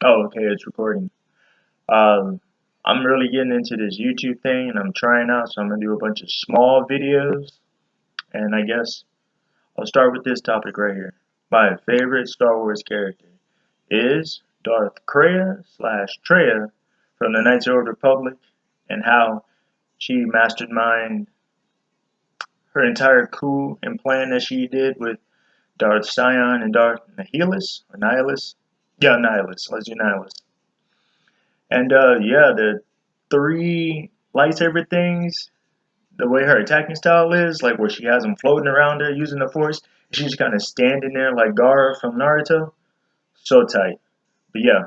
Oh, okay, it's recording. Um, I'm really getting into this YouTube thing and I'm trying out, so I'm gonna do a bunch of small videos. And I guess I'll start with this topic right here. My favorite Star Wars character is Darth Kraya slash Traya from the Knights of the Old Republic, and how she masterminded her entire coup and plan that she did with Darth Sion and Darth Nihilus or Nihilus. Yeah, Nihilus. Let's do Nihilus. And yeah, the three lightsaber things, the way her attacking style is, like where she has them floating around her using the force, she's kind of standing there like Gara from Naruto. So tight. But yeah,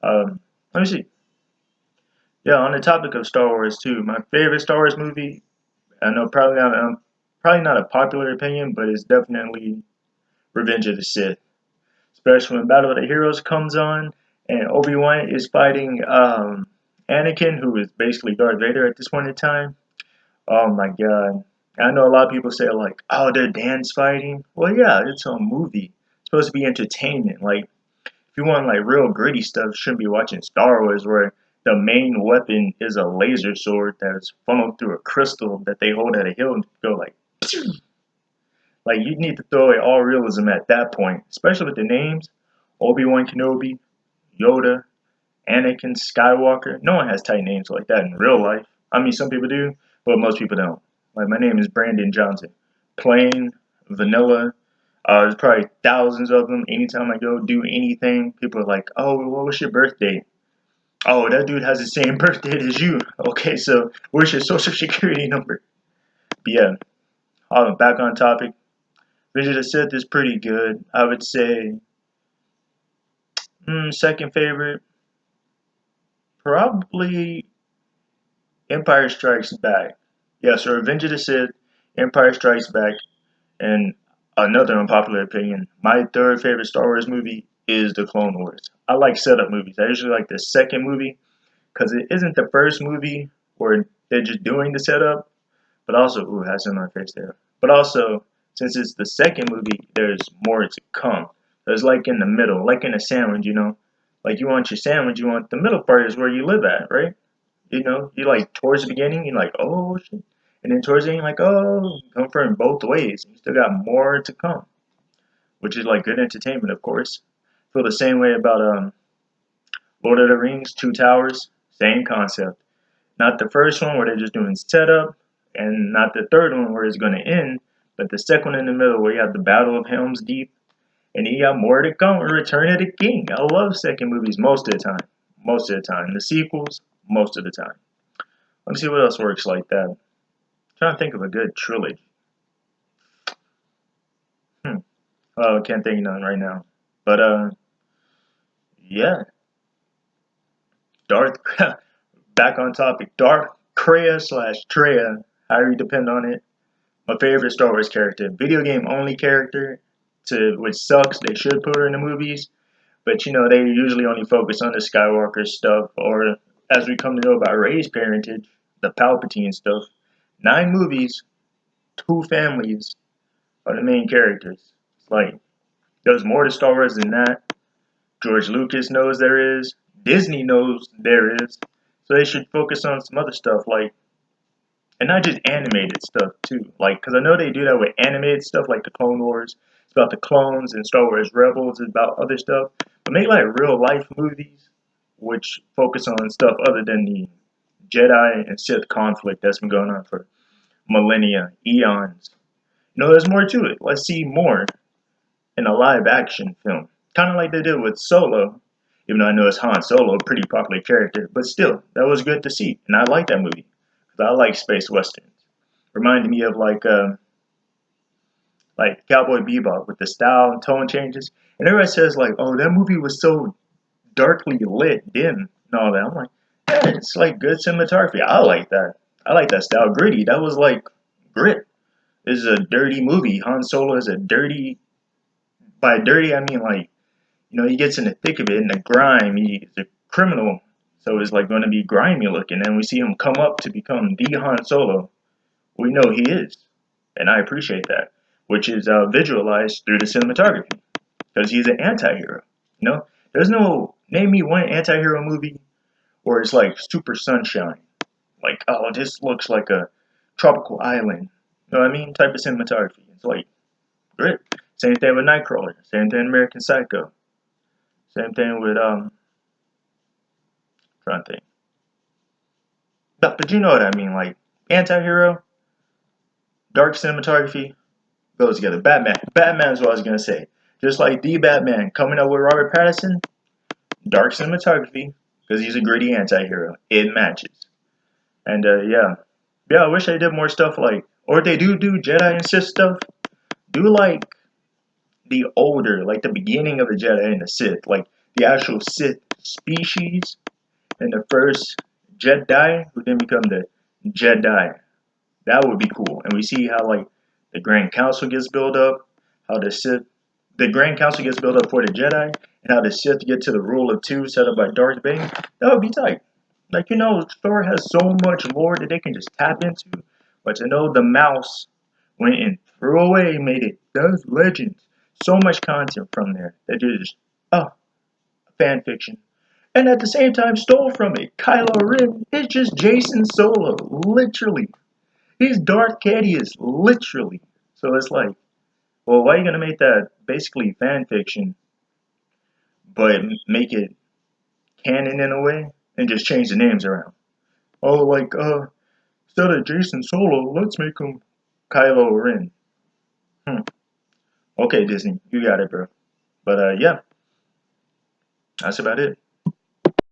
let me see. Yeah, on the topic of Star Wars too, my favorite Star Wars movie. I know probably not a popular opinion, but it's definitely Revenge of the Sith. Especially when Battle of the Heroes comes on and Obi-Wan is fighting Anakin, who is basically Darth Vader at this point in time. Oh my god. I know a lot of people say like, oh, they're dance fighting. Well, yeah, it's a movie. It's supposed to be entertainment. Like, if you want like real gritty stuff, you shouldn't be watching Star Wars where the main weapon is a laser sword that is funneled through a crystal that they hold at a hill and go like, like you need to throw away all realism at that point, especially with the names Obi-Wan Kenobi, Yoda, Anakin Skywalker. No one has tight names like that in real life. I mean, some people do, but most people don't. Like, my name is Brandon Johnson. Plain, vanilla. There's probably thousands of them. Anytime I go do anything, people are like, oh, what was your birthday? Oh, that dude has the same birthday as you. Okay, so where's your social security number? But yeah, back on topic. Revenge of the Sith is pretty good. I would say second favorite, probably Empire Strikes Back. Yeah, so Revenge of the Sith, Empire Strikes Back, and another unpopular opinion. My third favorite Star Wars movie is The Clone Wars. I like setup movies. I usually like the second movie because it isn't the first movie where they're just doing the setup, but also, ooh, has some on my face there. But also, since it's the second movie, there's more to come. There's like in the middle, like in a sandwich, you know? Like you want your sandwich, you want the middle part is where you live at, right? You know, you like towards the beginning, you're like, oh shit. And then towards the end, you're like, oh, come from both ways. You still got more to come, which is like good entertainment, of course. Feel the same way about Lord of the Rings, Two Towers, same concept. Not the first one where they're just doing setup, and not the third one where it's going to end, but the second one in the middle where you have the Battle of Helm's Deep, and you got more to come. Return of the King. I love second movies most of the time. Most of the time. The sequels, most of the time. Let me see what else works like that. I'm trying to think of a good trilogy. Hmm. Oh, I can't think of none right now. But yeah, Darth. Back on topic. Darth Kraya slash Treya, however you depend on it. My favorite Star Wars character, video game only character, to which sucks. They should put her in the movies, but you know they usually only focus on the Skywalker stuff, or as we come to know about Rey's parentage, the Palpatine stuff. 9 movies, 2 families are the main characters. It's like there's more to Star Wars than that. George Lucas knows there is. Disney knows there is. So they should focus on some other stuff like, and not just animated stuff too. Like, cause I know they do that with animated stuff like the Clone Wars. It's about the clones, and Star Wars Rebels is about other stuff. But make like real life movies, which focus on stuff other than the Jedi and Sith conflict that's been going on for millennia, eons. You know, there's more to it. Let's see more in a live action film. Kind of like they did with Solo, even though I know it's Han Solo, a pretty popular character, but still, that was good to see, and I like that movie because I like space westerns. Reminded me of like Cowboy Bebop with the style and tone changes, and everybody says like, oh, that movie was so darkly lit, dim, and all that. I'm like, yeah, it's like good cinematography. I like that. I like that style, gritty. That was like grit. This is a dirty movie. Han Solo is a dirty. By dirty, I mean like, you know, he gets in the thick of it, in the grime. He's a criminal, so it's like going to be grimy looking. And we see him come up to become the Han Solo we know he is, and I appreciate that, which is visualized through the cinematography, because he's an anti-hero. You know, There's no, name me one anti-hero movie where it's like super sunshine. Like, oh, this looks like a tropical island. You know what I mean? Type of cinematography. It's like, great. Same thing with Nightcrawler. Same thing with American Psycho. Same thing with, trying to think. But you know what I mean. Like, anti-hero, dark cinematography, goes together. Batman. Batman is what I was going to say. Just like the Batman coming up with Robert Pattinson, dark cinematography, because he's a gritty anti-hero. It matches. And yeah, I wish they did more stuff like, or if they do Jedi and Sith stuff, do like the older, like the beginning of the Jedi and the Sith, like the actual Sith species and the first Jedi who then become the Jedi. That would be cool. And we see how like the Grand Council gets built up, how the Grand Council gets built up for the Jedi, and how the Sith get to the rule of two set up by Darth Bane. That would be tight. Like, you know, Thor has so much lore that they can just tap into. But to know the mouse went and threw away, made it does legends. So much content from there that just, oh, fan fiction. And at the same time stole from it. Kylo Ren is just Jason Solo, literally. He's Darth Cassius, literally. So it's like, well, why are you gonna make that basically fan fiction, but make it canon in a way, and just change the names around? Oh, like, instead of Jason Solo, let's make him Kylo Ren. Okay, Disney, you got it, bro. But yeah, that's about it.